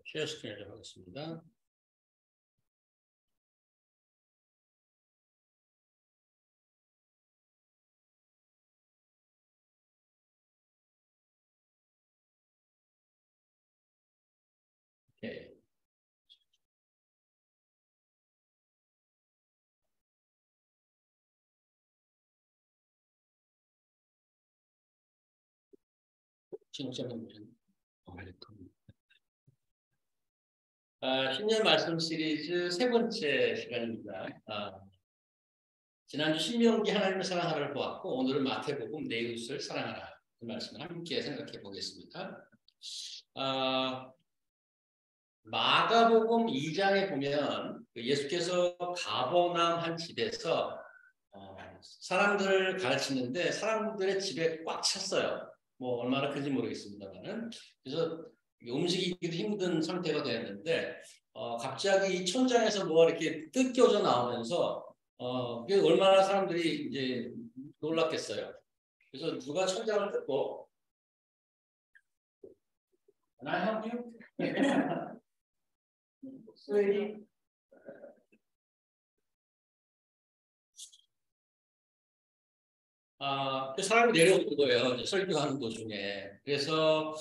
쉐어 스크린을 하겠습니다. 오케이. 신년 말씀 시리즈 세 번째 시간입니다. 지난주 신명기 하나님을 사랑하라를 보았고 오늘은 마태복음 내 이웃을 사랑하라 그 말씀을 함께 생각해 보겠습니다. 마가복음 2장에 보면 예수께서 가버나움 한 집에서 사람들을 가르치는데 사람들의 집에 꽉 찼어요. 뭐 얼마나 큰지 모르겠습니다만은. 그래서 움직이기도 힘든 상태가 되었는데 갑자기 이 천장에서 뭐가 이렇게 뜯겨져 나오면서 그게 얼마나 사람들이 이제 놀랐겠어요. 그래서 누가 천장을 뜯고 Can I help you? 그 사람이 내려오는 거예요. 이제 설교하는 도중에. 그래서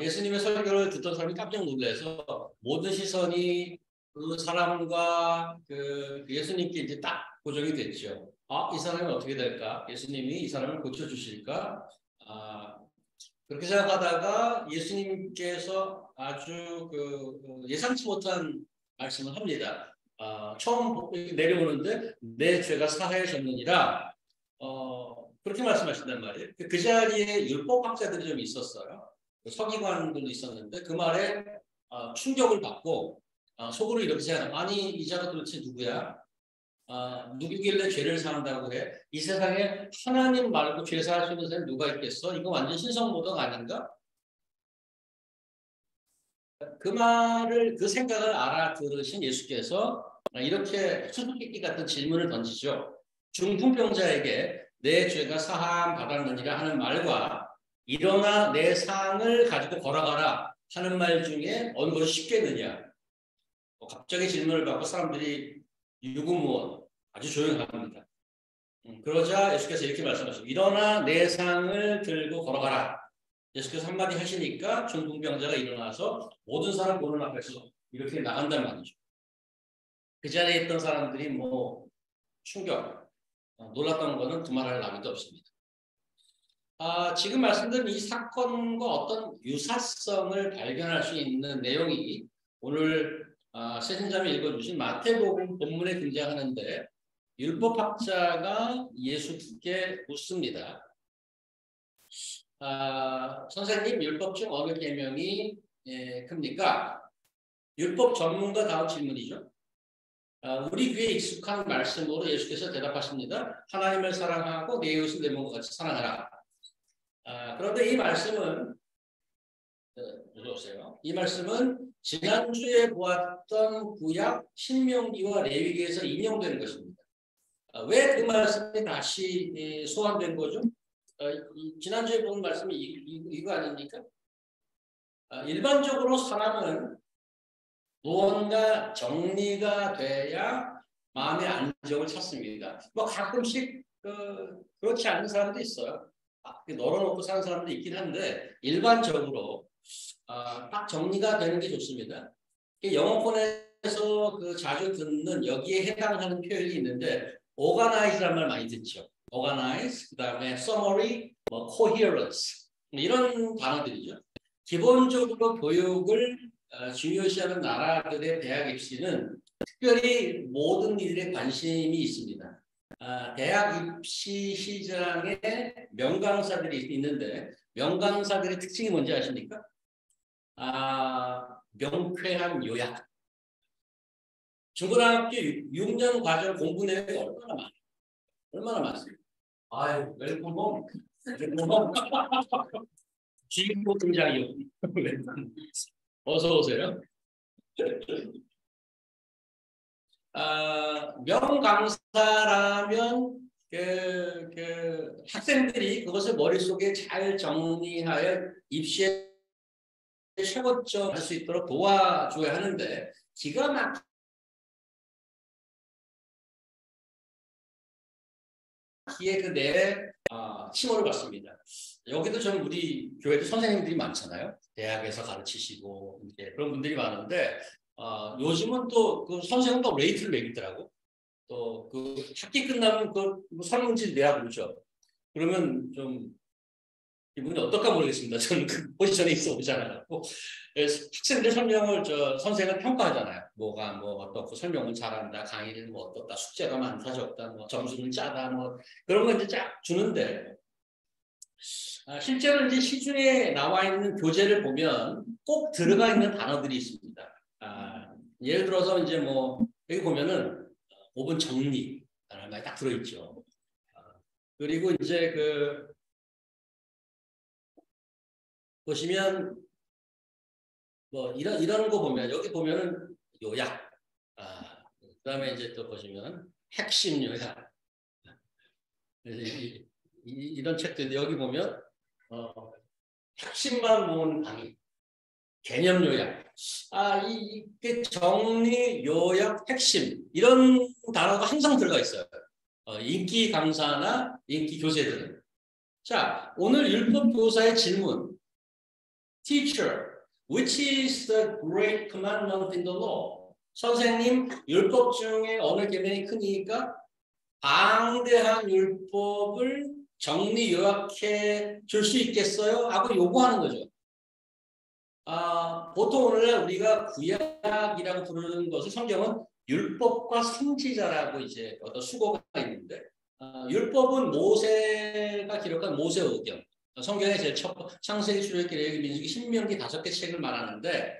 예수님의 설교를 듣던 사람이 깜짝 놀라서 모든 시선이 그 사람과 그 예수님께 이제 딱 고정이 됐죠. 이 사람이 어떻게 될까? 예수님이 이 사람을 고쳐주실까? 그렇게 생각하다가 예수님께서 아주 예상치 못한 말씀을 합니다. 처음 내려오는데 내 죄가 사하여졌느니라. 그렇게 말씀하신단 말이에요. 그 자리에 율법학자들이 좀 있었어요. 서기관들도 있었는데 그 말에 충격을 받고 속으로 이렇게 생각해요. 아니 이 자가 도대체 누구야? 누구길래 죄를 사한다고 해? 이 세상에 하나님 말고 죄 사할 수 있는 사람이 누가 있겠어? 이거 완전 신성모독 아닌가? 그 생각을 알아들으신 예수께서 이렇게 수수께끼 같은 질문을 던지죠. 중풍병자에게 내 죄가 사함 받았느니라 하는 말과 일어나 내 상을 가지고 걸어가라 하는 말 중에 어느 것이 쉽겠느냐? 갑자기 질문을 받고 사람들이 유구무원 아주 조용합니다. 그러자 예수께서 이렇게 말씀하셨어요. 일어나 내 상을 들고 걸어가라. 예수께서 한마디 하시니까 중풍병자가 일어나서 모든 사람 보는 앞에서 이렇게 나간단 말이죠. 그 자리에 있던 사람들이 뭐 충격, 놀랐던 거는 두말할 나위도 없습니다. 지금 말씀드린 이 사건과 어떤 유사성을 발견할 수 있는 내용이 오늘 세신자매 읽어주신 마태복음 본문에 등장하는데 율법학자가 예수께 묻습니다. 선생님, 율법 중 어느 계명이 큽니까? 율법 전문가 다음 질문이죠. 우리 귀에 익숙한 말씀으로 예수께서 대답하십니다. 하나님을 사랑하고 내 이웃을 내 몸과 같이 사랑하라. 그런데 이 말씀은 이 말씀은 지난주에 보았던 구약 신명기와 레위기에서 인용되는 것입니다. 왜 그 말씀이 다시 소환된 거죠? 지난주에 본 말씀이 이거 아닙니까? 일반적으로 사람은 무언가 정리가 돼야 마음의 안정을 찾습니다. 뭐 가끔씩 그렇지 않은 사람도 있어요. 널어놓고 사는 사람도 있긴 한데 일반적으로 딱 정리가 되는 게 좋습니다. 영어권에서 자주 듣는 여기에 해당하는 표현이 있는데 organize라는 말 많이 듣죠. organize, 그 다음에 summary, coherence 이런 단어들이죠. 기본적으로 교육을 중요시하는 나라들의 대학 입시는 특별히 모든 이들의 관심이 있습니다. 대학 입시 시장에 명강사들이 있는데 명강사들의 특징이 뭔지 아십니까? 명쾌한 요약. 중고등학교 6년 과정 공부 내용이 얼마나 많습니까? 아유, 웰컴홈. 주인공 등장이요. 어서 오세요. 명강사라면 학생들이 그것을 머릿속에 잘 정리하여 입시에 최고점 할 수 있도록 도와줘야 하는데 기가 막히게 그 내에 칭호를 받습니다. 여기도 좀 우리 교회도 선생님들이 많잖아요. 대학에서 가르치시고 이제 그런 분들이 많은데 요즘은 또 그 선생님도 레이트를 매기더라고. 또 그 학기 끝나면 그 설문지 내야 그러죠. 그러면 좀 기분이 어떨까 모르겠습니다. 저는 그 포지션에 있어 보지 않아갖고 학생들 설명을 선생을 평가하잖아요. 뭐가 뭐 어떻고 설명을 잘한다, 강의를 뭐 어떻다, 숙제가 많다 적다, 뭐 점수를 짜다, 뭐 그런 거 이제 쫙 주는데 실제로 이제 시중에 나와 있는 교재를 보면 꼭 들어가 있는 단어들이 있습니다. 예를 들어서 이제 뭐 여기 보면은 5분 정리 라는 말이 딱 들어있죠. 그리고 이제 보시면 뭐 이런 거 보면 여기 보면은 요약, 그다음에 이제 또 보시면 핵심 요약, 이런 책들인데 여기 보면 핵심만 모은 강의, 개념 요약, 이게 정리, 요약, 핵심 이런 단어가 항상 들어가 있어요. 인기 강사나 인기 교재들은. 자, 오늘 율법 교사의 질문. Teacher, which is the great commandment in the law? 선생님, 율법 중에 어느 계명이 크니까 방대한 율법을 정리 요약해 줄 수 있겠어요? 하고 요구하는 거죠. 보통 오늘날 우리가 구약이라고 부르는 것을 성경은 율법과 선지자라고 이제 어떤 수고가 있는데 율법은 모세가 기록한 모세오경, 성경의 제일 첫 창세기, 출애굽기, 레위기, 민수기, 신명기 5개 책을 말하는데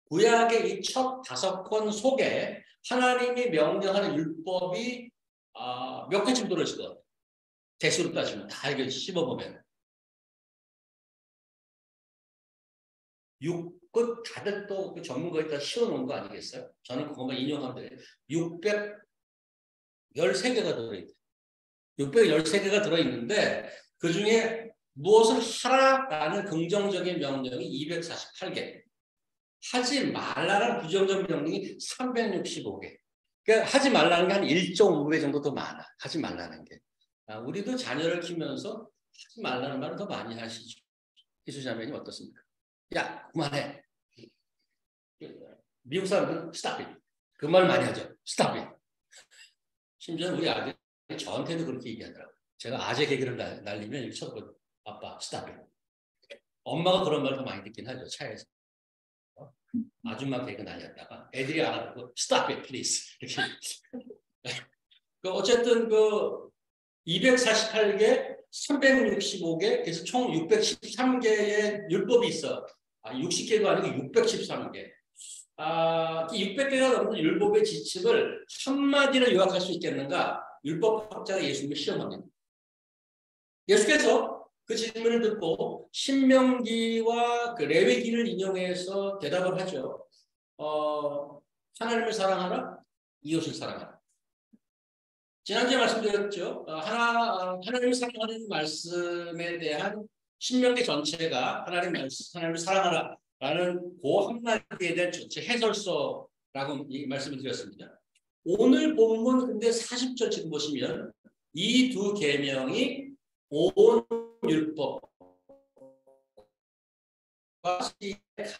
구약의 이 첫 5권 속에 하나님이 명령하는 율법이 몇 개쯤 들어있을 것 같아요. 대수로 따지면 다 이렇게 씹어보면 6끝 다들 또 그 전문가에 다 씌워놓은 거 아니겠어요? 저는 그것만 인용하면 돼요. 613개가 들어있대요. 613개가 들어있는데 그 중에 무엇을 하라라는 긍정적인 명령이 248개. 하지 말라는 부정적 명령이 365개. 그러니까 하지 말라는 게 한 1.5배 정도 더 많아. 하지 말라는 게. 우리도 자녀를 키우면서 하지 말라는 말을 더 많이 하시죠. 희수자매님 어떻습니까? 야, 그만해. 미국 사람들은 stop it. 그 말 많이 하죠. stop it. 심지어 우리 아들이 저한테도 그렇게 얘기하더라고요. 제가 아재 개그를 날리면 이렇게 쳐다보고 아빠 stop it. 엄마가 그런 말 더 많이 듣긴 하죠. 차에서. 아줌마 개그 날렸다가 애들이 알아듣고 stop it please. 이렇게. 어쨌든 248개, 365개, 그래서 총 613개의 율법이 있어. 60개도 아니고 613개. 이 600개가 넘는 율법의 지침을 한마디로 요약할 수 있겠는가? 율법학자가 예수님을 시험합니다. 예수께서 그 질문을 듣고 신명기와 그 레위기를 인용해서 대답을 하죠. 하나님을 사랑하라, 이웃을 사랑하라. 지난주에 말씀드렸죠. 하나님을 사랑하는 말씀에 대한 신명기 전체가 하나님을 사랑하라 라는 그 한마디에 대한 전체 해설서라고 말씀을 드렸습니다. 오늘 본문 근데 40절 지금 보시면 이 두 계명이 온 율법과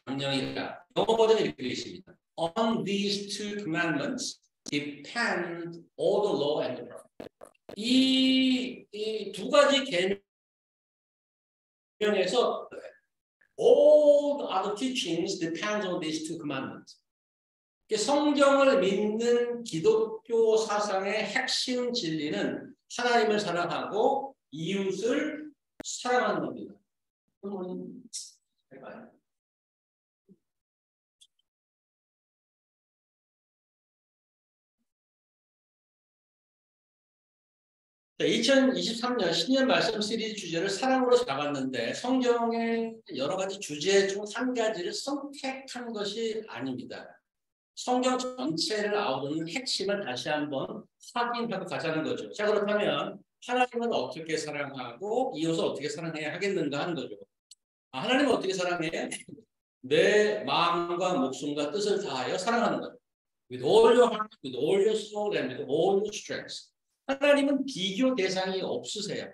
강령이다. 영어 버전이 이렇게 되어 있습니다. On these two commandments depend all the law and the prophet. 이 두 가지 계명에서 all the other teachings depend on these two commandments. 성경을 믿는 기독교 사상의 핵심 진리는 하나님을 사랑하고 이웃을 사랑하는 겁니다. 해봐요. 2023년 신년 말씀 시리즈 주제를 사랑으로 잡았는데 성경의 여러 가지 주제 중 한 가지를 선택한 것이 아닙니다. 성경 전체를 아우르는 핵심을 다시 한번 확인하고 가자는 거죠. 자, 그렇다면 하나님은 어떻게 사랑하고 이웃을 어떻게 사랑해야 하겠는가 하는 거죠. 하나님은 어떻게 사랑해요? 내 마음과 목숨과 뜻을 다하여 사랑하는 거예요. With all your heart, with all your soul, and with all your strength. 하나님은 비교 대상이 없으세요.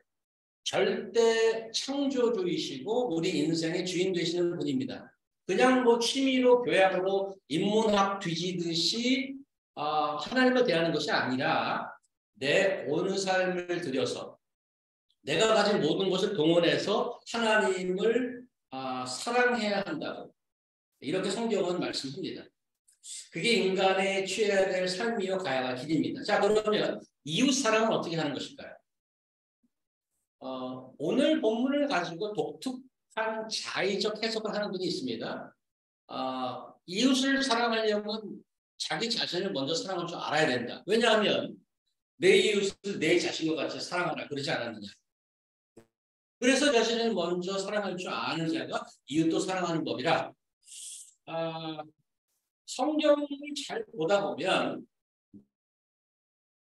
절대 창조주이시고 우리 인생의 주인 되시는 분입니다. 그냥 뭐 취미로 교양으로 인문학 뒤지듯이 하나님을 대하는 것이 아니라 내 온 삶을 들여서 내가 가진 모든 것을 동원해서 하나님을 사랑해야 한다고 이렇게 성경은 말씀합니다. 그게 인간의 취해야 될 삶이요 가야가 길입니다. 자, 그러면 이웃 사랑은 어떻게 하는 것일까요? 오늘 본문을 가지고 독특한 자의적 해석을 하는 분이 있습니다. 이웃을 사랑하려면 자기 자신을 먼저 사랑할 줄 알아야 된다. 왜냐하면 내 이웃을 내 자신과 같이 사랑하라 그러지 않았느냐. 그래서 자신을 먼저 사랑할 줄 아는 자가 이웃도 사랑하는 법이라. 성경을 잘 보다 보면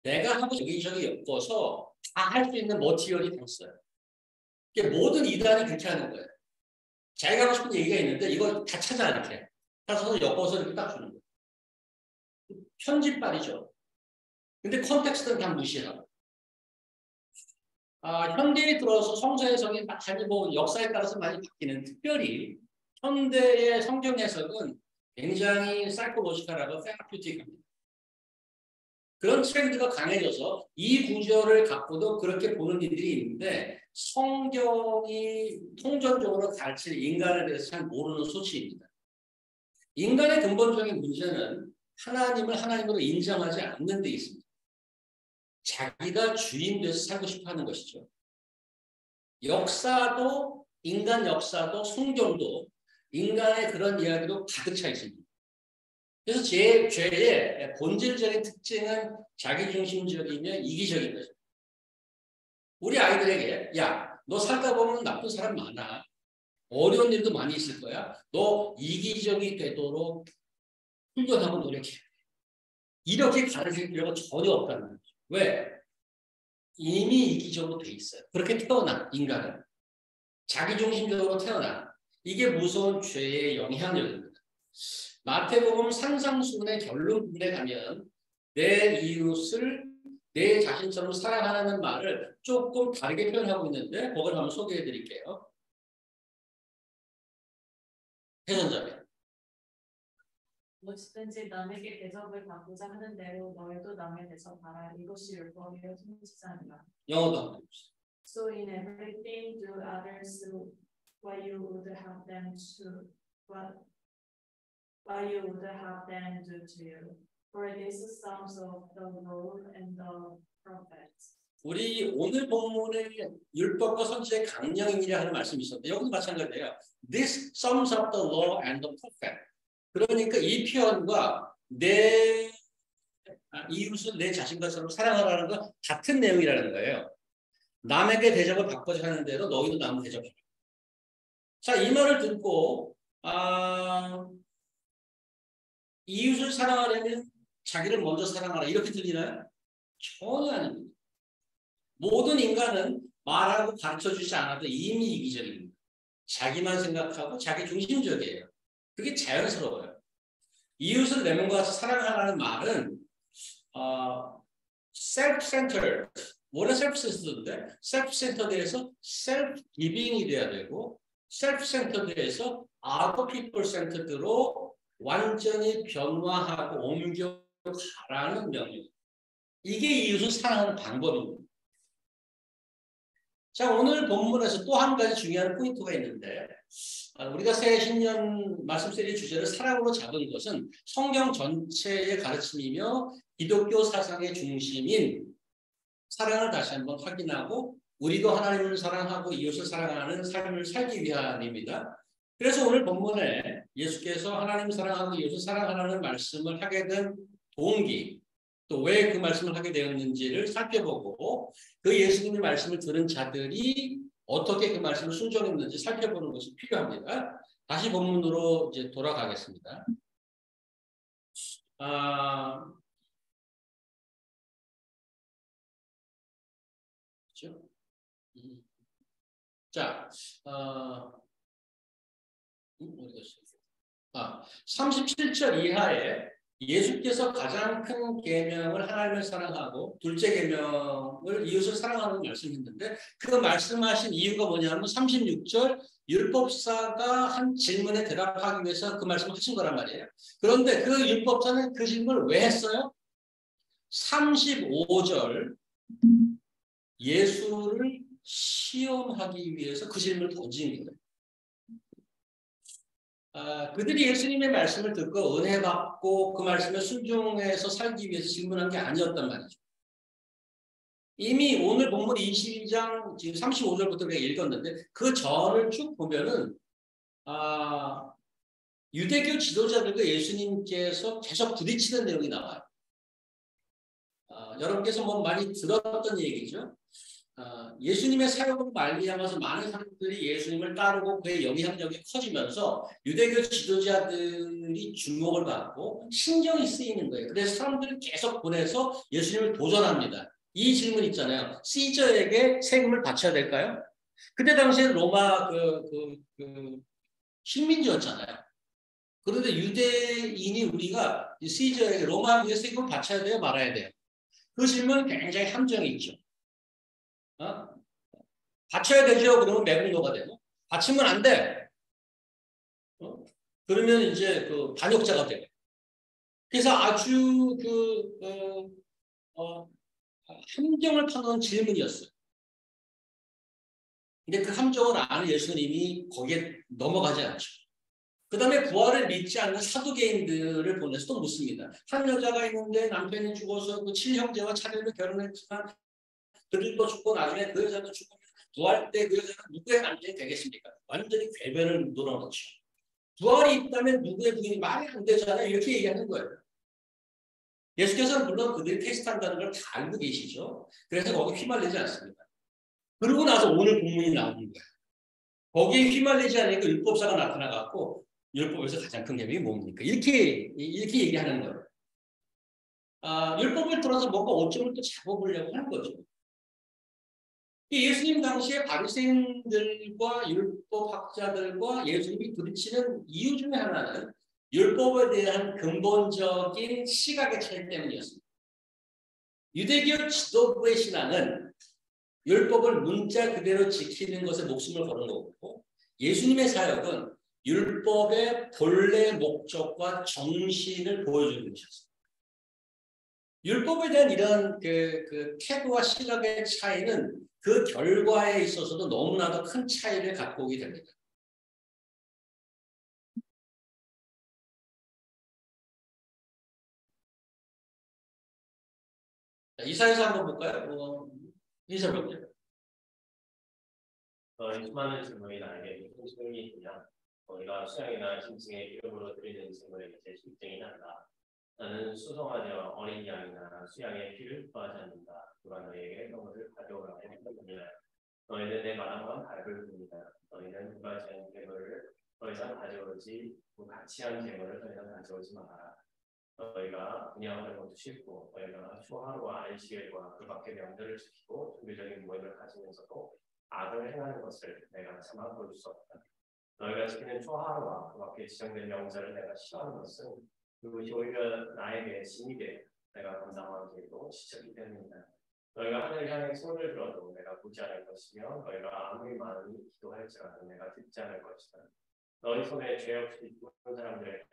내가 하고 여기저기 엮어서 다 할 수 있는 머티리얼이 있어요. 모든 이단이 그렇게 하는 거예요. 자기가 하고 싶은 얘기가 있는데 이걸 다 찾아 이렇게 찾아서 엮어서 이렇게 딱 주는 거예요. 편집발이죠. 근데 컨텍스트는 다 무시하고. 현대에 들어서 성서 해석이 많이 뭐 역사에 따라서 많이 바뀌는 특별히 현대의 성경 해석은 굉장히 사이코로지컬하고 세라퓨틱합니다. 그런 트렌드가 강해져서 이 구절을 갖고도 그렇게 보는 이들이 있는데 성경이 통전적으로 가르칠 인간에 대해서 잘 모르는 소치입니다. 인간의 근본적인 문제는 하나님을 하나님으로 인정하지 않는 데 있습니다. 자기가 주인 돼서 살고 싶어 하는 것이죠. 역사도 인간 역사도 성경도 인간의 그런 이야기로 가득 차 있습니다. 그래서 죄의 본질적인 특징은 자기중심적이며 이기적인 거죠. 우리 아이들에게 야, 너 살다 보면 나쁜 사람 많아. 어려운 일도 많이 있을 거야. 너 이기적이 되도록 훈련하고 노력해. 이렇게 가르칠 필요가 전혀 없다는 거죠. 왜? 이미 이기적으로 돼 있어요. 그렇게 태어난 인간은. 자기중심적으로 태어난. 이게 무서운 죄의 영향력입니다. 마태복음 산상수훈의 결론 부분에 가면 내 이웃을 내 자신처럼 사랑하는 말을 조금 다르게 표현하고 있는데 그걸 한번 소개해 드릴게요. 해선자님. 무엇이든지 남에게 대접을 받고자 하는 대로 너희도 남에 대접하라. 이것이 율법이요 통치자니라. 영어도 한번 해주세요. So in everything do others what you would have them do to you. For this sums of the law and the prophets. 우리 오늘 본문의 율법과 선지의 강령이라 하는 말씀이 있었는데 여기도 마찬가지예요. This sums up the law and the prophet. 그러니까 이 표현과 내 이웃을 내 자신과처럼 사랑하라는 건 같은 내용이라는 거예요. 남에게 대접을 받고자 하는 대로 너희도 남을 대접해라. 자, 이 말을 듣고 이웃을 사랑하려면 자기를 먼저 사랑하라 이렇게 들리나요? 전혀 아닙니다. 모든 인간은 말하고 가르쳐주지 않아도 이미 이기적입니다. 자기만 생각하고 자기 중심적이에요. 그게 자연스러워요. 이웃을 내 몸과 같이 사랑하라는 말은 self-centered, 원래 self-centered인데 self-centered에서 self-giving이 돼야 되고 self-centered에서 other people-centered로 완전히 변화하고 옮겨가라는 명령. 이게 이웃을 사랑하는 방법입니다. 자, 오늘 본문에서 또 한 가지 중요한 포인트가 있는데 우리가 새 신년 말씀 세리 주제를 사랑으로 잡은 것은 성경 전체의 가르침이며 기독교 사상의 중심인 사랑을 다시 한번 확인하고 우리도 하나님을 사랑하고 이웃을 사랑하는 삶을 살기 위함입니다. 그래서 오늘 본문에 예수께서 하나님을 사랑하고 이웃을 사랑하라는 말씀을 하게 된 동기 또 왜 그 말씀을 하게 되었는지를 살펴보고 그 예수님의 말씀을 들은 자들이 어떻게 그 말씀을 순종했는지 살펴보는 것이 필요합니다. 다시 본문으로 이제 돌아가겠습니다. 음. 자, 어디 갔어? 37절 이하에 예수께서 가장 큰 계명을 하나님을 사랑하고 둘째 계명을 이웃을 사랑하는 말씀했는데 그 말씀하신 이유가 뭐냐면 36절 율법사가 한 질문에 대답하기 위해서 그 말씀을 하신 거란 말이에요. 그런데 그 율법사는 그 질문을 왜 했어요? 35절 예수를 시험하기 위해서 그 질문을 던진 거예요. 그들이 예수님의 말씀을 듣고 은혜 받고 그 말씀에 순종해서 살기 위해서 질문한 게 아니었단 말이죠. 이미 오늘 본문 22장 지금 35절부터 우리가 읽었는데 그 전을 쭉 보면은 유대교 지도자들과 예수님께서 계속 부딪히는 내용이 나와요. 여러분께서 뭐 많이 들었던 얘기죠. 예수님의 사역으로 말미암아서 많은 사람들이 예수님을 따르고 그의 영향력이 커지면서 유대교 지도자들이 주목을 받고 신경이 쓰이는 거예요. 그래서 사람들을 계속 보내서 예수님을 도전합니다. 이 질문 있잖아요. 시저에게 세금을 바쳐야 될까요? 그때 당시에 로마 식민지였잖아요. 그런데 유대인이 우리가 시저에게 로마에 세금을 바쳐야 돼요? 말아야 돼요? 그 질문은 굉장히 함정이 있죠. 바쳐야 되죠. 그러면 매국노가 되고 바치면 안 돼. 그러면 이제 그 반역자가 되고. 그래서 아주 함정을 파놓은 질문이었어요. 근데 그 함정을 아는 예수님이 거기에 넘어가지 않죠. 그 다음에 부활을 믿지 않는 사두개인들을 보내서 또 묻습니다. 한 여자가 있는데 남편이 죽어서 그 칠형제와 차례로 결혼했지만 그들도 죽고 나중에 그 여자도 죽고 부활 때 그 여자가 누구의 남편이 되겠습니까? 완전히 궤변을 놀아놓죠. 부활이 있다면 누구의 부인이 말이 안 되잖아요. 이렇게 얘기하는 거예요. 예수께서는 물론 그들이 테스트한다는 걸 다 알고 계시죠. 그래서 거기 휘말리지 않습니다. 그러고 나서 오늘 본문이 나오는 거예요. 거기에 휘말리지 않으니까 율법사가 나타나갖고 율법에서 가장 큰 계명이 뭡니까? 이렇게 얘기하는 거예요. 율법을 들어서 뭔가 오점을 또 잡아보려고 하는 거죠. 예수님 당시에 바리새인들과 율법학자들과 예수님이 부딪히는 이유 중에 하나는 율법에 대한 근본적인 시각의 차이 때문이었습니다. 유대교 지도부의 신앙은 율법을 문자 그대로 지키는 것에 목숨을 거는 거고 예수님의 사역은 율법의 본래 목적과 정신을 보여주는 것이었습니다. 율법에 대한 이런 그 태도와 시각의 차이는 그 결과에 있어서도 너무나도 큰 차이를 갖고 오게 됩니다. 이사야서 한번 볼까요? 이사야서. 수많은 질문이 나에게 무슨 질문이 있느냐? 너희가 수양이나 짐승의 이름으로 드리는 질문에 대해 입증이 난다. 나는 수송아지와 어린 양이나 수양의 피를 구하지 않는다. 누가 너희에게 성물을 가져오라고 했느냐? 너희는 내 말함과 밟을 뿐이다. 너희는 구하지 않은 재물을 더 이상 가져오지 같이 한 재물을 더 이상 가져오지 마라. 너희가 분양하는 것도 싫고 너희가 초하루와 안식일과 그 밖의 명절을 지키고 종교적인 모임을 가지면서도 악을 행하는 것을 내가 참아 볼 수 없다. 너희가 지키는 초하루와 그 밖에 지정된 명절을 내가 싫어하는 것은 그것이 오히려 나에게 짐이 돼 내가 감당하기에도 지쳤기 때문이다. 너희가 하늘을 향해 손을 들어도 내가 보지 않을 것이며 너희가 아무리 많이 기도할지라도 내가 듣지 않을 것이다. 너희 손에 죄 없이 죽은 사람들에게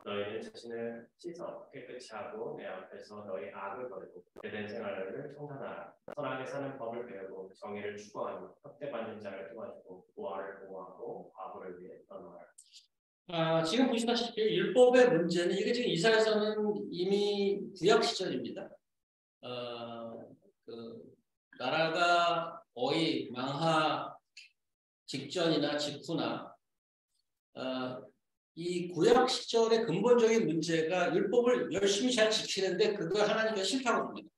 너희는 자신을 씻어 깨끗이 하고 내 앞에서 너희 악을 버리고 제된 생활을 청산하라. 선하게 사는 법을 배우고 정의를 추구하며 학대받는 자를 도와주고 부활을 보호하고 과부를 위해 떠나라. 지금 보시다시피 율법의 문제는 이게 지금 이사야서는 이미 구약 시절입니다. 나라가 거의 망하 직전이나 직후나 이 구약 시절의 근본적인 문제가 율법을 열심히 잘 지키는데 그걸 하나님께서 싫다고 합니다.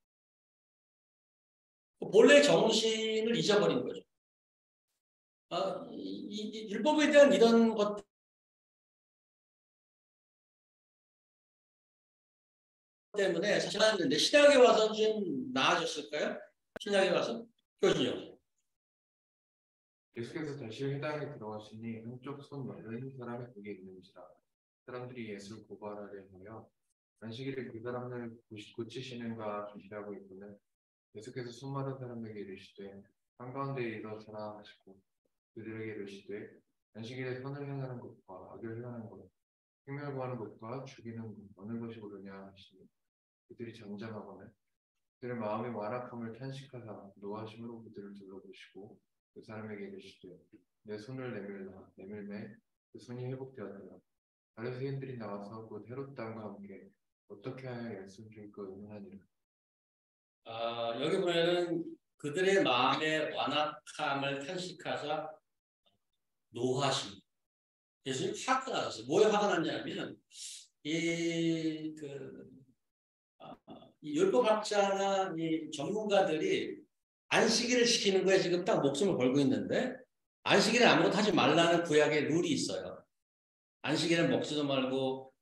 본래 정신을 잊어버린 거죠. 이 율법에 대한 이런 것 때문에 사실 하는데 신약에 와서 좀 나아졌을까요? 신약에 와서? 교수님. 예수께서 다시 회당에 들어가시니 한쪽 손 멀른 사람이 거기 있는지라 사람들이 예수를 고발하려 하여 안식일에 그 사람을 고치시는가 주시하고 있거늘 예수께서 수많은 사람에게 이르시되 한가운데 일어서라 하시고 그들에게 이르시되 안식일에 선을 행하는 것과 악을 행하는 것 생명을 구하는 것과 죽이는 것 어느 것이 옳으냐 하시니 그들이 잠잠하거늘 그들의 마음의 완악함을 탄식하사 노하심으로 그들을 둘러보시고 그 사람에게 이르시되 내 손을 내밀라 내밀매 그 손이 회복되었더라. 바리새인들이 나와서 곧 헤롯 당과 함께 어떻게 하여 예수를 줄까 의논하니라. 여기 보면은 그들의 마음의 완악함을 탄식하사 노하심. 예수님 화가 나셨어요. 뭐에 화가 났냐면 이 율법학자나 이 전문가들이 안식일을 지키는 거에 지금 딱 목숨을 걸고 있는데 안식일에 아무것도 하지 말라는 구약의 룰이 있어요. 안식일은 먹지도 말고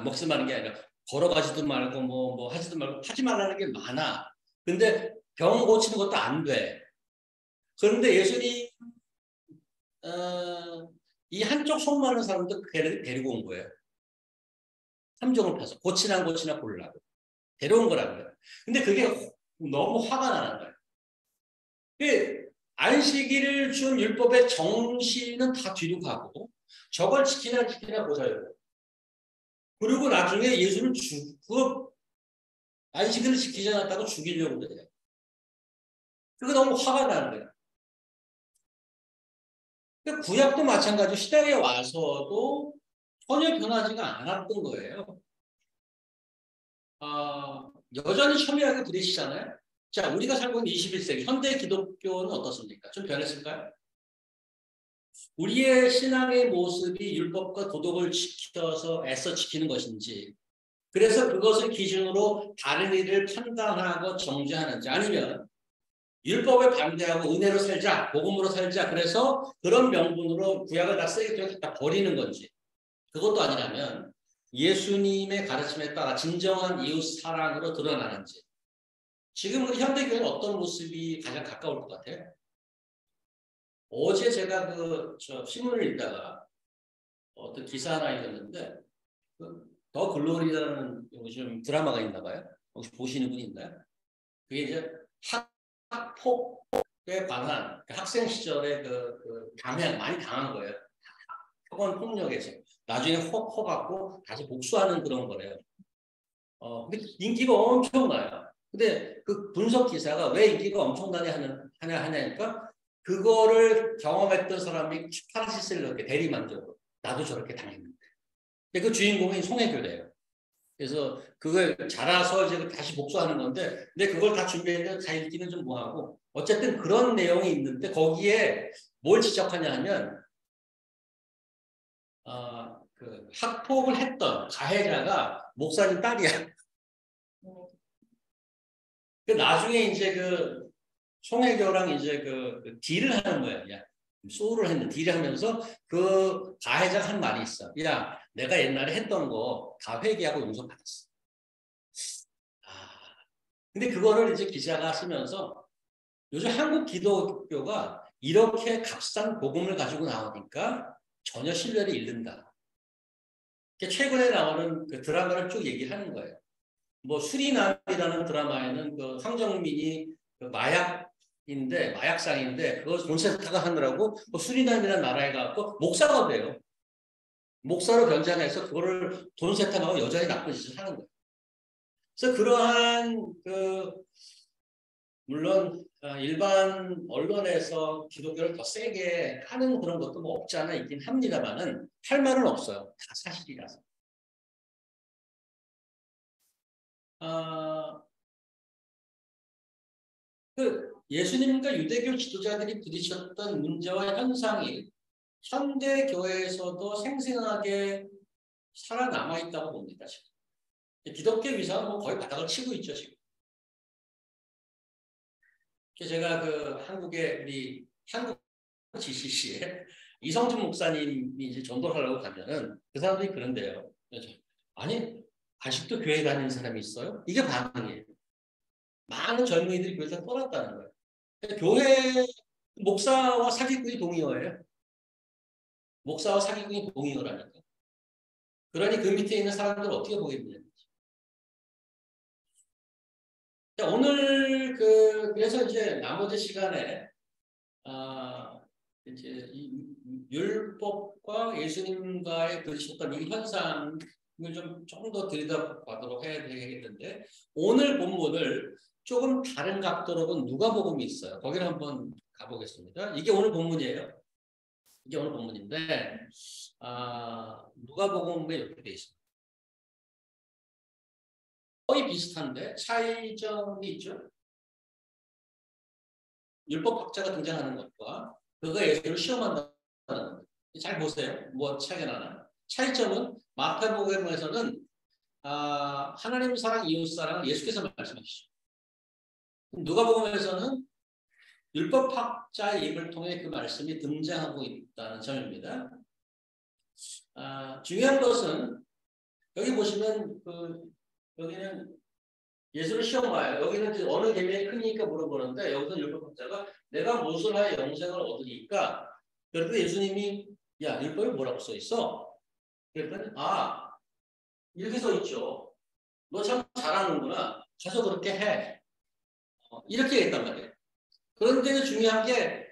먹지 말는 게 아니라 걸어가지도 말고 뭐 하지도 말고 하지 말라는 게 많아. 근데 병 고치는 것도 안 돼. 그런데 예수님 이 한쪽 손 많은 사람도 데리고 온 거예요. 함정을 펴서 고치나 안 고치나 고르라고 데려온 거라고요. 근데 그게 너무 화가 나는 거예요. 안식일을 준 율법의 정신은 다 뒤로 가고 저걸 지키나 보자요. 그리고 나중에 예수를 안식일을 지키지 않았다고 죽이려고 그래요. 그게 너무 화가 나는 거예요. 구약도 마찬가지로 시대에 와서도 전혀 변하지가 않았던 거예요. 여전히 첨예하게 부딪히잖아요. 자, 우리가 살고 있는 21세기 현대 기독교는 어떻습니까? 좀 변했을까요? 우리의 신앙의 모습이 율법과 도덕을 지켜서 애써 지키는 것인지, 그래서 그것을 기준으로 다른 일을 판단하고 정죄하는지, 아니면 율법에 반대하고 은혜로 살자, 복음으로 살자, 그래서 그런 명분으로 구약을 다 쓰레기통에 다 버리는 건지, 그것도 아니라면 예수님의 가르침에 따라 진정한 이웃 사랑으로 드러나는지, 지금 우리 현대교회는 어떤 모습이 가장 가까울 것 같아요? 어제 제가 신문을 읽다가 어떤 기사 하나 읽었는데, 더 글로리라는 요즘 드라마가 있나 봐요. 혹시 보시는 분이 있나요? 그게 이제 학폭에 관한 학생 시절에 많이 당한 거예요. 학원 폭력에서. 나중에 혹받고 다시 복수하는 그런 거래요. 근데 인기가 엄청나요. 근데 그 분석 기사가 왜 인기가 엄청나냐 하냐니까 그거를 경험했던 사람이 카타르시스를 이렇게 대리만족으로 나도 저렇게 당했는데. 근데 그 주인공이 송혜교래요. 그래서 그걸 자라서 이제 다시 복수하는 건데, 근데 그걸 다 준비했는데 다 읽기는 좀 뭐하고, 어쨌든 그런 내용이 있는데 거기에 뭘 지적하냐 하면 그 학폭을 했던 가해자가 목사님 딸이야. 그 나중에 이제 송혜교랑 이제 딜을 하는 거야. 야, 소울을 했는데 딜을 하면서 그 가해자가 한 말이 있어. 야, 내가 옛날에 했던 거 다 회개하고 용서받았어. 근데 그거를 이제 기자가 쓰면서 요즘 한국 기독교가 이렇게 값싼 복음을 가지고 나오니까 전혀 신뢰를 잃는다. 최근에 나오는 그 드라마를 쭉 얘기하는 거예요. 뭐 수리남이라는 드라마에는 그 황정민이 마약상인데 그걸 돈 세탁을 하느라고 수리남이라는 나라에 가서 목사가 돼요. 목사로 변장해서 그거를 돈 세탁하고 여전히 나쁜 짓을 하는 거예요. 그래서 그러한 물론 일반 언론에서 기독교를 더 세게 하는 그런 것도 뭐 없지 않아 있긴 합니다만은 할 말은 없어요. 다 사실이라서. 예수님과 유대교 지도자들이 부딪혔던 문제와 현상이 현대 교회에서도 생생하게 살아남아 있다고 봅니다. 지금. 기독교 위상은 뭐 거의 바닥을 치고 있죠 지금. 제가 한국의 우리 한국 GCC에 이성준 목사님이 이제 전도를 하려고 가면은 그 사람들이 그런데요. 아니 아직도 교회 다니는 사람이 있어요? 이게 반응이에요. 많은 젊은이들이 교회에서 떠났다는 거예요. 교회 목사와 사기꾼이 동의어예요. 목사와 사기꾼이 동의어라니까. 그러니 그 밑에 있는 사람들을 어떻게 보겠느냐. 오늘 그래서 이제 나머지 시간에 이제 이 율법과 예수님과의 부딪혔던 이 현상을 조금 더 들여다보도록 해야 되겠는데 오늘 본문을 조금 다른 각도로 본 누가복음이 있어요. 거기를 한번 가보겠습니다. 이게 오늘 본문이에요. 이게 오늘 본문인데 누가복음에 이렇게 돼 있습니다. 거의 비슷한데 차이점이 있죠. 율법학자가 등장하는 것과 그가 예수를 시험한다는 것. 잘 보세요. 뭐 차이가 나나? 차이점은 마태복음에서는 하나님 사랑, 이웃 사랑을 예수께서 말씀하시죠. 누가복음에서는 율법학자의 입을 통해 그 말씀이 등장하고 있다는 점입니다. 중요한 것은 여기 보시면 여기는 예수를 시험 봐요. 여기는 어느 계명이 크니까 물어보는데 여기서 율법학자가 내가 무엇을 하여 영생을 얻으리까? 그랬더니 예수님이 야 율법에 뭐라고 써 있어? 그랬더니 이렇게 써 있죠. 너 참 잘하는구나. 가서 그렇게 해. 이렇게 했단 말이에요. 그런데 중요한 게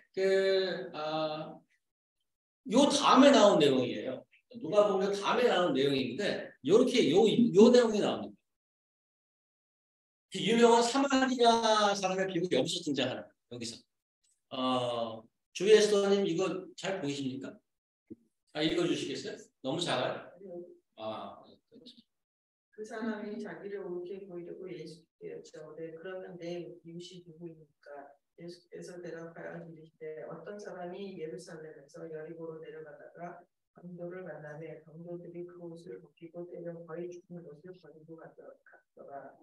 요 다음에 나온 내용이에요. 누가 보면 다음에 나온 내용인데 이렇게 요 내용이 나옵니다. 유명한 사마리아 사람의 비유가 여기서 등장하는 거예요. 여기서. 주예수님 이거 잘 보이십니까? 읽어주시겠어요? 너무 작아요? 그 사람이 자기를 옳게 보이려고 예수께 여쭤오되 그러면 내 이웃이 누구입니까? 예수께서 대답하여 이르시되 어떤 사람이 예루살렘에서 여리고로 내려가다가 강도를 만나매 강도들이 그 옷을 벗기고 때려 거의 죽은 것을 버리고 갔더라.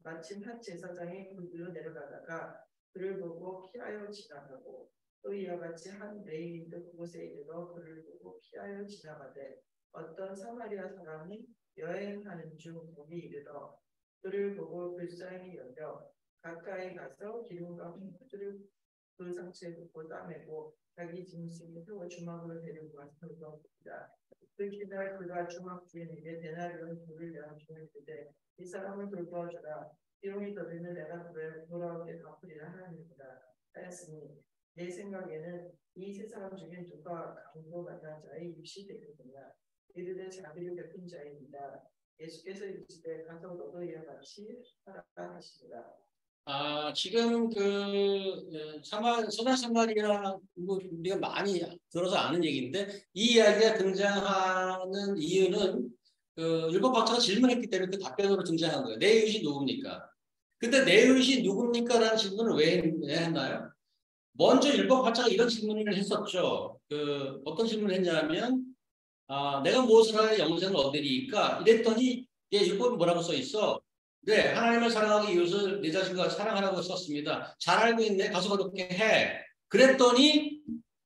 마침 한 제사장이 그 길로 내려가다가 그를 보고 피하여 지나가고 또 이와 같이 한 레위인도 그곳에 이르러 그를 보고 피하여 지나가되 어떤 사마리아 사람이 여행하는 중 거기 이르러 그를 보고 불쌍히 여겨 가까이 가서 기름과 홍주를 그 상처에 붓고 따매고 자기 짐승에 태워 주막으로 데리고 와서 돌아옵니다. 그 그날 그가 주막 주인에게 데나리온 돌을 내어 주는데 이 사람을 돌보아주라. 비용이 더디는 내가 돌아오게 갚으리라 하느니라 하였으니 내 생각에는 이 세 사람 중에 누가 강도 만난 자의 입시 되겠느냐. 이르되 자비를 베푼 자입니다. 예수께서 이르시되 가서 너도 이와 같이 하라 하시니라. 지금 선한 사마리아 우리가 많이 들어서 아는 얘기인데 이 이야기가 등장하는 이유는 율법학자가 질문했기 때문에 그 답변으로 등장한 거예요. 내 이웃이 누굽니까? 근데 내 이웃이 누굽니까? 라는 질문을 왜 했나요? 먼저 율법학자가 이런 질문을 했었죠. 어떤 질문을 했냐면 내가 무엇을 하여 영생을 얻으리까? 이랬더니 율법이 뭐라고 써 있어? 네, 하나님을 사랑하고 이웃을 내 자신과 사랑하라고 썼습니다. 잘 알고 있네. 가서 그렇게 해. 그랬더니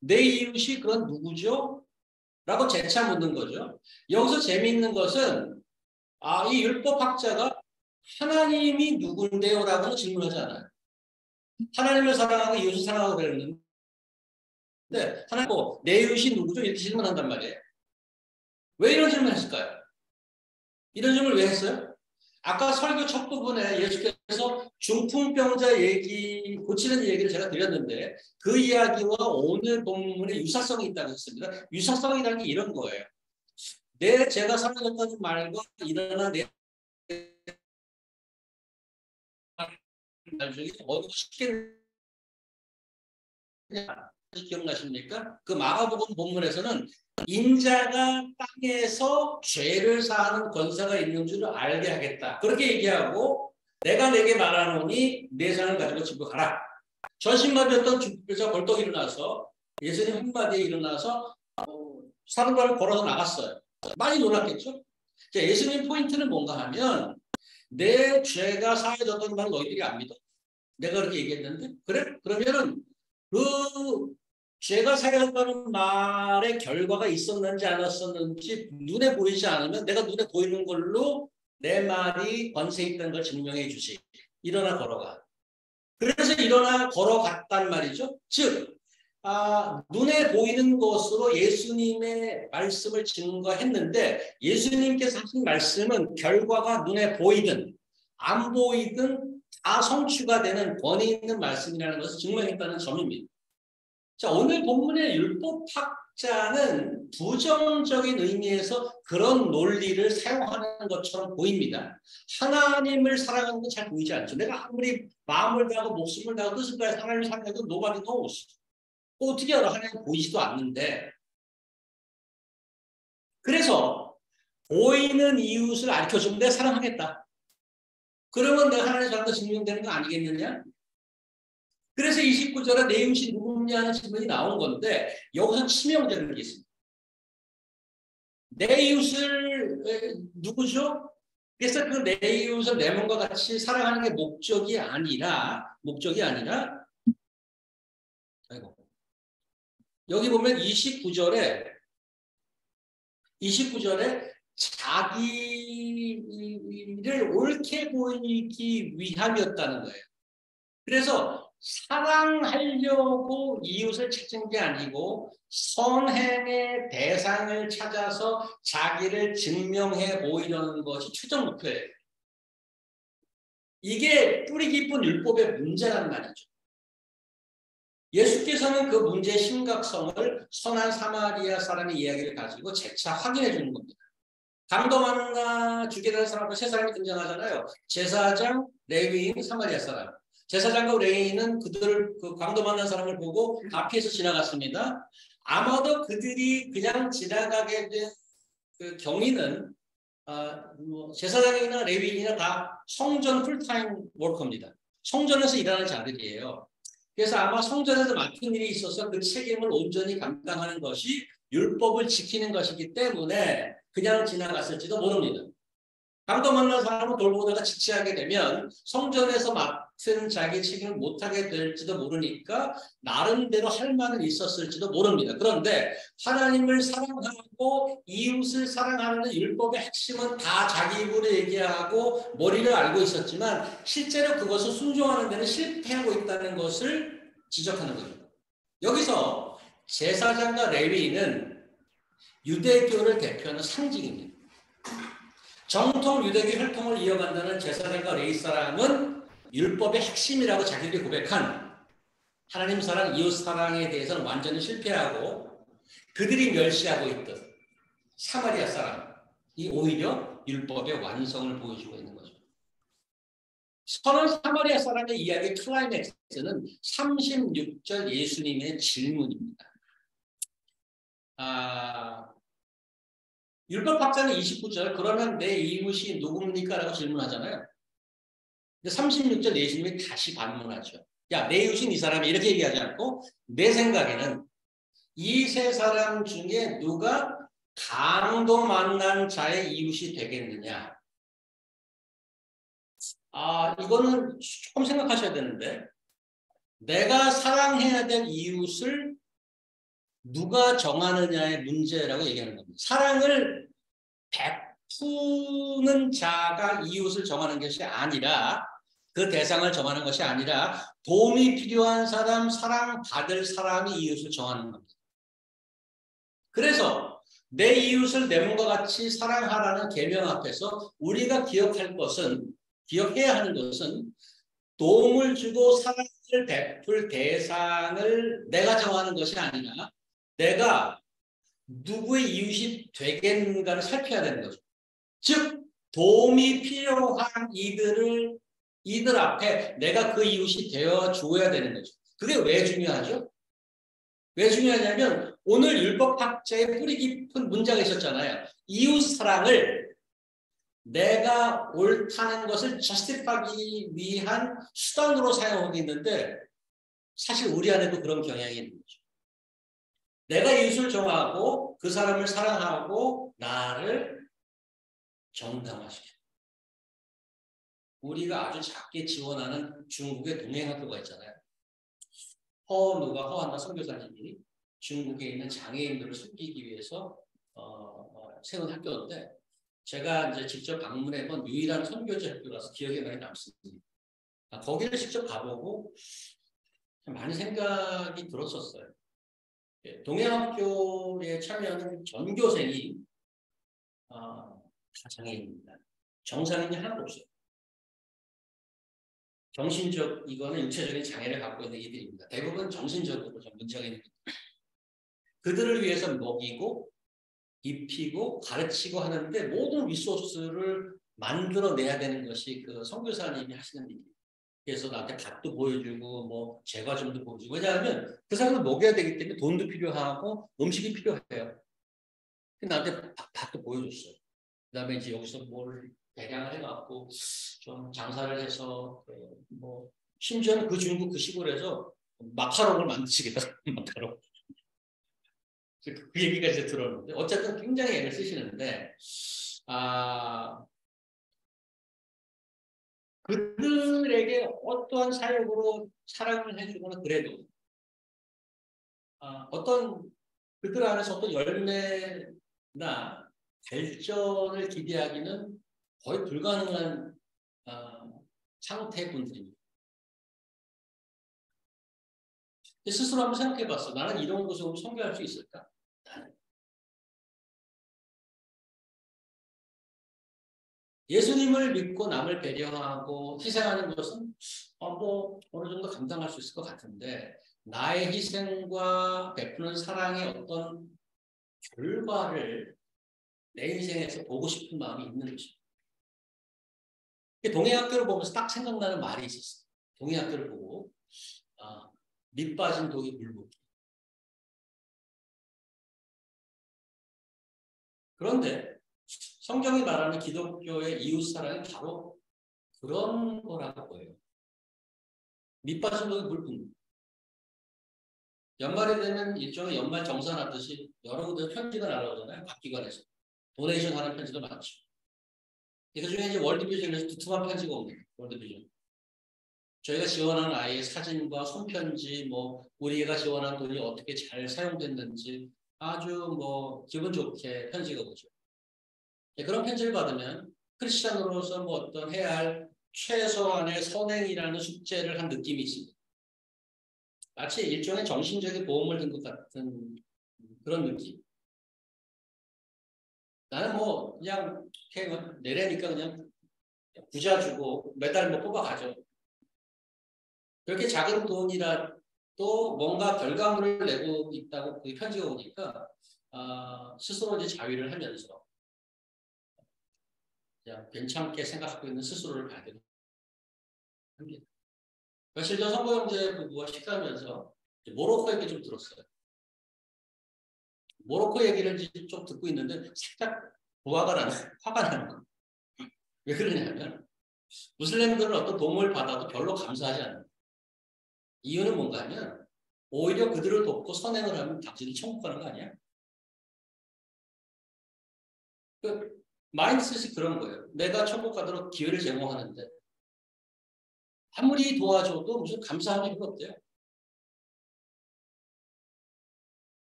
내 이웃이 그건 누구죠? 라고 재차 묻는 거죠. 여기서 재미있는 것은 이 율법학자가 하나님이 누군데요? 라고는 질문하지 않아요. 하나님을 사랑하고 이웃을 사랑하고 그랬는데 하나님 내 이웃이 누구죠? 이렇게 질문한단 말이에요. 왜 이런 질문을 했을까요? 이런 질문을 왜 했어요? 아까 설교 첫 부분에 예수께서 중풍병자 얘기 고치는 얘기를 제가 드렸는데 그 이야기와 오늘 본문에 유사성이 있다고 했습니다. 유사성이라는 게 이런 거예요. 제가 사랑했다는 말과 일어나 내 말 중에 어느 쉽게 기억나십니까? 그 마가복음 본문에서는 인자가 땅에서 죄를 사하는 권세가 있는 줄을 알게 하겠다. 그렇게 얘기하고 내가 내게 말하노니 내 상을 가지고 집으로 가라. 전신마비였던 중풍병자가 벌떡 일어나서 예수님 한마디에 일어나서 사람들을 걸어서 나갔어요. 많이 놀랐겠죠? 예수님 포인트는 뭔가 하면 내 죄가 사해졌다는 말을 너희들이 안 믿어. 내가 그렇게 얘기했는데 그래? 그러면은 그 죄가 사해졌다는 말의 결과가 있었는지 않았었는지 눈에 보이지 않으면 내가 눈에 보이는 걸로 내 말이 권세 있다는 걸 증명해 주지. 일어나 걸어가. 그래서 일어나 걸어갔단 말이죠. 즉 눈에 보이는 것으로 예수님의 말씀을 증거했는데 예수님께서 하신 말씀은 결과가 눈에 보이든 안 보이든 다 성취가 되는 권위 있는 말씀이라는 것을 증명했다는 점입니다. 자, 오늘 본문의 율법학자는 부정적인 의미에서 그런 논리를 사용하는 것처럼 보입니다. 하나님을 사랑하는 건 잘 보이지 않죠. 내가 아무리 마음을 다하고 목숨을 다하고 뜻을 다해 하나님을 사랑해도 nobody knows. 어떻게 알아? 하나님 보이지도 않는데. 그래서 보이는 이웃을 알려주면 내가 사랑하겠다. 그러면 내가 하나님을 사랑한다 증명되는 거 아니겠느냐? 그래서 29절에 내 이웃이 누구냐 하는 질문이 나온 건데 여기서 치명적인 게 있습니다. 내 이웃을 누구죠? 그래서 그 내 이웃을 내 몸과 같이 사랑하는 게 목적이 아니라 아이고. 여기 보면 29절에 자기를 옳게 보이기 위함이었다는 거예요. 그래서 사랑하려고 이웃을 찾은 게 아니고 선행의 대상을 찾아서 자기를 증명해 보이려는 것이 최종 목표예요. 이게 뿌리 깊은 율법의 문제란 말이죠. 예수께서는 그 문제의 심각성을 선한 사마리아 사람의 이야기를 가지고 재차 확인해 주는 겁니다. 강도만나 죽이라는 사람 앞에 세 사람이 등장하잖아요. 제사장, 레위인, 사마리아 사람. 제사장과 레위인은 그들을 그 강도 만난 사람을 보고 앞에서 지나갔습니다. 아마도 그들이 그냥 지나가게 된 그 경위는 제사장이나 레위인이나 다 성전 풀타임 워커입니다. 성전에서 일하는 자들이에요. 그래서 아마 성전에서 맡은 일이 있어서 그 책임을 온전히 감당하는 것이 율법을 지키는 것이기 때문에 그냥 지나갔을지도 모릅니다. 강도 만난 사람을 돌보다가 지체하게 되면 성전에서 맡은 자기 책임을 못하게 될지도 모르니까 나름대로 할 말은 있었을지도 모릅니다. 그런데 하나님을 사랑하고 이웃을 사랑하는 율법의 핵심은 다 자기 입으로 얘기하고 머리를 알고 있었지만 실제로 그것을 순종하는 데는 실패하고 있다는 것을 지적하는 겁니다. 여기서 제사장과 레위인은 유대교를 대표하는 상징입니다. 정통 유대교 혈통을 이어간다는 제사장과 레위 사람은 율법의 핵심이라고 자기들이 고백한 하나님 사랑, 이웃 사랑에 대해서는 완전히 실패하고 그들이 멸시하고 있던 사마리아 사람이 오히려 율법의 완성을 보여주고 있는 거죠. 선한 사마리아 사람의 이야기의 클라이맥스는 36절 예수님의 질문입니다. 율법학자는 29절 그러면 내 이웃이 누굽니까? 라고 질문하잖아요. 근데 36절 예수님이 다시 반문하죠. 야, 내 이웃인 이 사람이 이렇게 얘기하지 않고 내 생각에는 이 세 사람 중에 누가 강도 만난 자의 이웃이 되겠느냐. 이거는 조금 생각하셔야 되는데 내가 사랑해야 될 이웃을 누가 정하느냐의 문제라고 얘기하는 겁니다. 사랑을 베푸는 자가 이웃을 정하는 것이 아니라 그 대상을 정하는 것이 아니라 도움이 필요한 사람, 사랑받을 사람이 이웃을 정하는 겁니다. 그래서 내 이웃을 내 몸과 같이 사랑하라는 계명 앞에서 우리가 기억해야 하는 것은 도움을 주고 사랑을 베풀 대상을 내가 정하는 것이 아니라 내가 누구의 이웃이 되겠는가를 살펴야 되는 거죠. 즉 도움이 필요한 이들 앞에 내가 그 이웃이 되어줘야 되는 거죠. 그게 왜 중요하죠? 왜 중요하냐면 오늘 율법학자의 뿌리 깊은 문제가 있었잖아요. 이웃 사랑을 내가 옳다는 것을 저스티프하기 위한 수단으로 사용하고 있는데 사실 우리 안에도 그런 경향이 있는 거죠. 내가 이웃을 정하고 그 사람을 사랑하고 나를 정당화시켜. 우리가 아주 작게 지원하는 중국의 동행학교가 있잖아요. 허한나 선교사님이 중국에 있는 장애인들을 섬기기 위해서 세운 학교인데 제가 이제 직접 방문해본 유일한 선교지 학교라서 기억에 많이 남습니다. 거기를 직접 가보고 참 많은 생각이 들었었어요. 예, 동해학교에 참여하는 전교생이 다 장애인입니다. 정상인이 하나도 없어요. 정신적이거나 육체적인 장애를 갖고 있는 이들입니다. 대부분 정신적으로 좀 문제가 있는 그들을 위해서 먹이고 입히고 가르치고 하는데 모든 리소스를 만들어내야 되는 것이 그 선교사님이 하시는 일이에요. 그래서 나한테 밭도 보여주고 뭐 제과점도 보여주고 왜냐하면 그 사람을 먹여야 되기 때문에 돈도 필요하고 음식이 필요해요. 나한테 밭도 보여줬어요. 그 다음에 이제 여기서 뭘 대량을 해갖고 좀 장사를 해서 뭐 심지어는 그 중국 그 시골에서 마카롱을 만드시겠다. 마카롱. 그 얘기가 이제 들었는데 어쨌든 굉장히 애를 쓰시는데 그들에게 어떠한 사역으로 사랑을 해주거나 그래도 어떤 그들 안에서 어떤 열매나 발전을 기대하기는 거의 불가능한 상태분들입니다. 스스로 한번 생각해봤어. 나는 이런 곳으로 선교할 수 있을까? 예수님을 믿고 남을 배려하고 희생하는 것은 뭐 어느 정도 감당할 수 있을 것 같은데 나의 희생과 베푸는 사랑의 어떤 결과를 내 인생에서 보고 싶은 마음이 있는 것입니다. 동해학교를 보면서 딱 생각나는 말이 있었어요. 동해학교를 보고 밑 빠진 독이 물 붓기. 그런데 성경이 말하는 기독교의 이웃사랑이 바로 그런 거라고 보여요. 밑 빠진 독이 물 붓는. 연말이 되면 일종의 연말 정산하듯이 여러 군데 편지가 날아오잖아요. 각 기관에서. 도네이션 하는 편지도 많죠. 그 중에 이제 월드비전에서 두툼한 편지가 옵니다. 월드비전. 저희가 지원한 아이의 사진과 손편지, 뭐 우리가 지원한 돈이 어떻게 잘 사용됐는지 아주 뭐 기분 좋게 편지가 오죠. 그런 편지를 받으면 크리스찬으로서 뭐 어떤 해야 할 최소한의 선행이라는 숙제를 한 느낌이 있습니다. 마치 일종의 정신적인 보험을 든 것 같은 그런 느낌. 나는 뭐 그냥 내래니까 그냥 부자 주고 매달 뭐 뽑아가죠. 그렇게 작은 돈이라도 뭔가 결과물을 내고 있다고 그 편지가 오니까 스스로 이제 자위를 하면서 그냥 괜찮게 생각하고 있는 스스로를 발견합니다. 며칠 전 선거형제 부부와 식사하면서 모로코 얘기 좀 들었어요. 모로코 얘기를 좀 듣고 있는데 살짝 화가 나는 거예요. 왜 그러냐면 무슬림들은 어떤 도움을 받아도 별로 감사하지 않아요. 이유는 뭔가 하면 오히려 그들을 돕고 선행을 하면 당신이 천국 가는 거 아니야? 그 마인드셋이 그런 거예요. 내가 천국 가도록 기회를 제공하는데 아무리 도와줘도 무슨 감사함이 필요 없대요.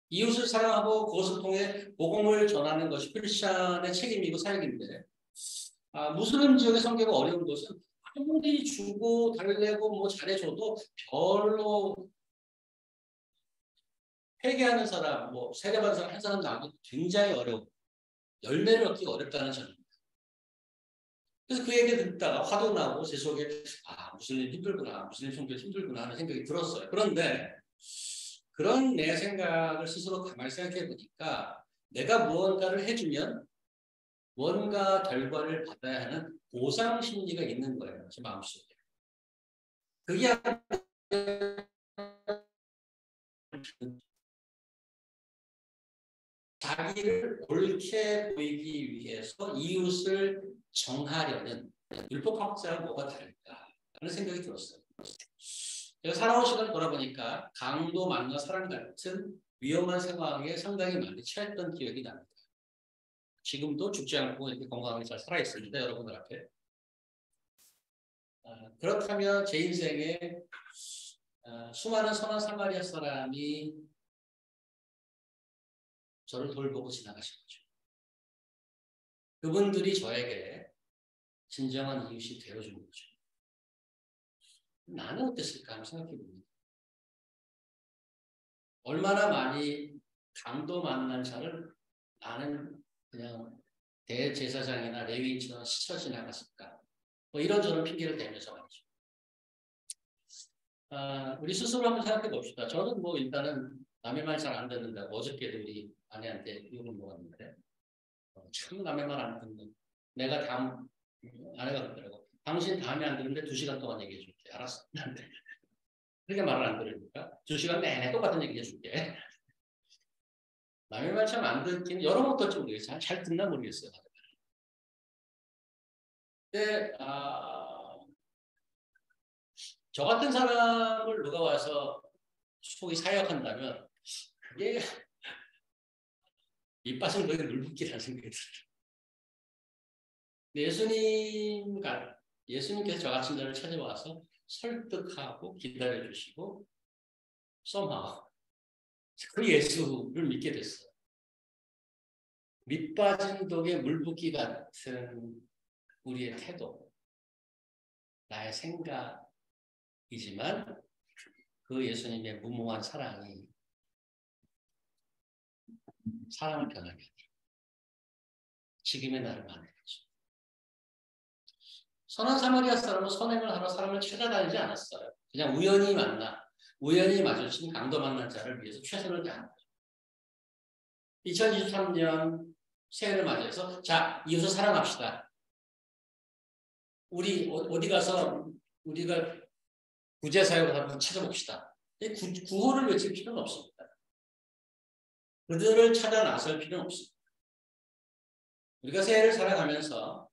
이웃을 사랑하고 그것을 통해 복음을 전하는 것이 크리스찬의 책임이고 사역인데 무슬림 지역의 성교가 어려운 것은 아무리 주고 달래고 뭐 잘해줘도 별로 회개하는 사람, 뭐 세례받은 사람 한 사람 나오기 굉장히 어려워. 열매를 얻기가 어렵다는 점입니다. 그래서 그 얘기 듣다가 화도 나고 제 속에 무슬림 힘들구나, 무슬림 성교 힘들구나 하는 생각이 들었어요. 그런데 그런 내 생각을 스스로 가만히 생각해 보니까 내가 무언가를 해주면 뭔가 결과를 받아야 하는 보상 심리가 있는 거예요. 제 마음속에. 그게 자기를 옳게 보이기 위해서 이웃을 정하려는 율법학자와 뭐가 다를까 하는 생각이 들었어요. 제가 살아온 시간을 돌아보니까 강도 만나 사랑 같은 위험한 상황에 상당히 많이 처했던 기억이 납니다. 지금도 죽지 않고 이렇게 건강하게 잘 살아있습니다. 여러분들 앞에. 그렇다면 제 인생에 수많은 선한 사마리아 사람이 저를 돌보고 지나가신 거죠. 그분들이 저에게 진정한 이웃이 되어주는 거죠. 나는 어땠을까 한번 생각해 봅니다. 얼마나 많이 강도 만난 자를 나는 그냥 대제사장이나 레위인처럼 스쳐 지나갔을까. 뭐 이런저런 핑계를 대면서 말이죠. 우리 스스로 한번 생각해 봅시다. 저는 뭐 일단은 남의 말 잘 안 듣는다고 어저께도 우리 아내한테 욕을 먹었는데 참 남의 말 안 듣는 내가 다음 아내가 그러더라고. 당신 다음에 안 듣는데 2시간 동안 얘기해 줄게. 알았어. 그렇게 말을 안 들으니까 2시간 내내 똑같은 얘기 해줄게. 남의 말 참 안 듣기는 여러 번 들을지 모르겠어요. 잘 듣나 모르겠어요. 근데 저 같은 사람을 누가 와서 속이 사역한다면 그게 밑빠진 거에 물붓기라는 생각이 들어요. 예수님께서 저 같은 자를 찾아와서 설득하고 기다려주시고 썸하고 그 예수를 믿게 됐어요. 밑빠진 독에 물붓기 같은 우리의 태도, 나의 생각이지만 그 예수님의 무모한 사랑이 사람을 변하게 하더라. 지금의 나를 만들었죠. 선한 사마리아 사람은 선행을 하러 사람을 찾아다니지 않았어요. 그냥 우연히 마주친 강도 만난 자를 위해서 최선을 다한 거죠. 2023년 새해를 맞이해서 자, 이웃을 사랑합시다. 우리 어디 가서 우리가 구제사역을 한번 찾아봅시다. 구호를 외칠 필요는 없습니다. 그들을 찾아 나설 필요는 없습니다. 우리가 새해를 살아가면서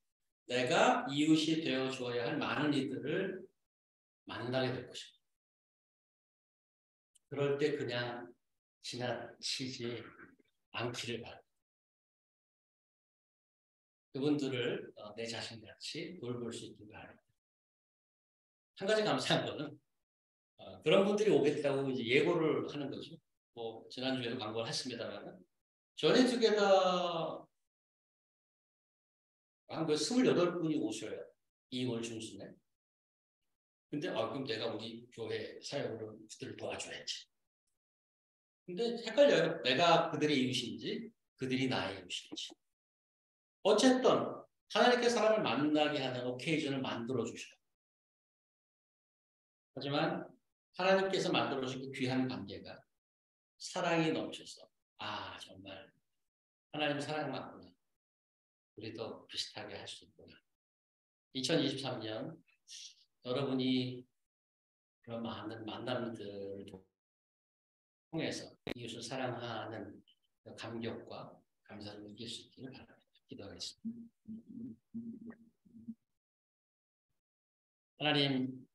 내가 이웃이 되어 주어야 할 많은 이들을 만나게 될 것입니다. 그럴 때 그냥 지나치지 않기를 바랍니다. 그분들을 내 자신같이 돌볼 수 있기를 바랍니다. 한 가지 감사한 거는 그런 분들이 오겠다고 이제 예고를 하는 거죠. 뭐 지난주에도 광고를 했습니다만 전해주게다 한 28분이 오셔요. 2월 중순에. 근데 그럼 내가 우리 교회 사역으로 그들을 도와줘야지. 근데 헷갈려요. 내가 그들의 이웃인지 그들이 나의 이웃인지. 어쨌든 하나님께 사람을 만나게 하는 오케이전을 만들어 주셔요. 하지만 하나님께서 만들어주신 그 귀한 관계가 사랑이 넘쳐서 정말 하나님 사랑 맞구나. 우리도 비슷하게 할 수 있구나. 2023년 여러분이 그런 많은 만남들을 통해서 이웃을 사랑하는 감격과 감사를 느낄 수 있기를 바랍니다. 기도하겠습니다. 하나님,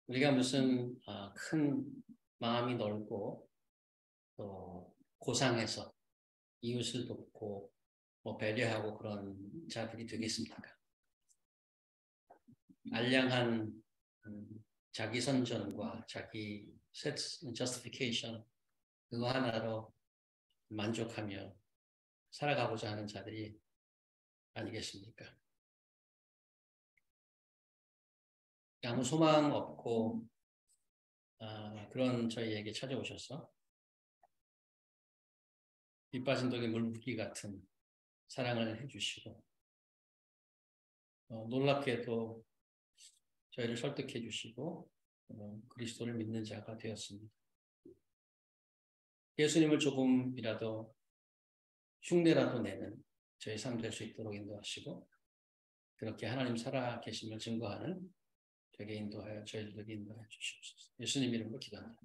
우리가 무슨 큰 마음이 넓고 또 고상해서 이웃을 돕고 배려하고 그런 자들이 되겠습니까? 알량한 자기 선전과 자기 저스티피케이션 그거 하나로 만족하며 살아가고자 하는 자들이 아니겠습니까? 아무 소망 없고 그런 저희에게 찾아오셔서 밑빠진 독에 물붓기 같은 사랑을 해주시고 놀랍게도 저희를 설득해 주시고 그리스도를 믿는 자가 되었습니다. 예수님을 조금이라도 흉내라도 내는 저희 삶 될 수 있도록 인도하시고 그렇게 하나님 살아 계심을 증거하는 되게 인도하여 저희들에게 인도해 주시옵소서. 예수님 이름으로 기도합니다.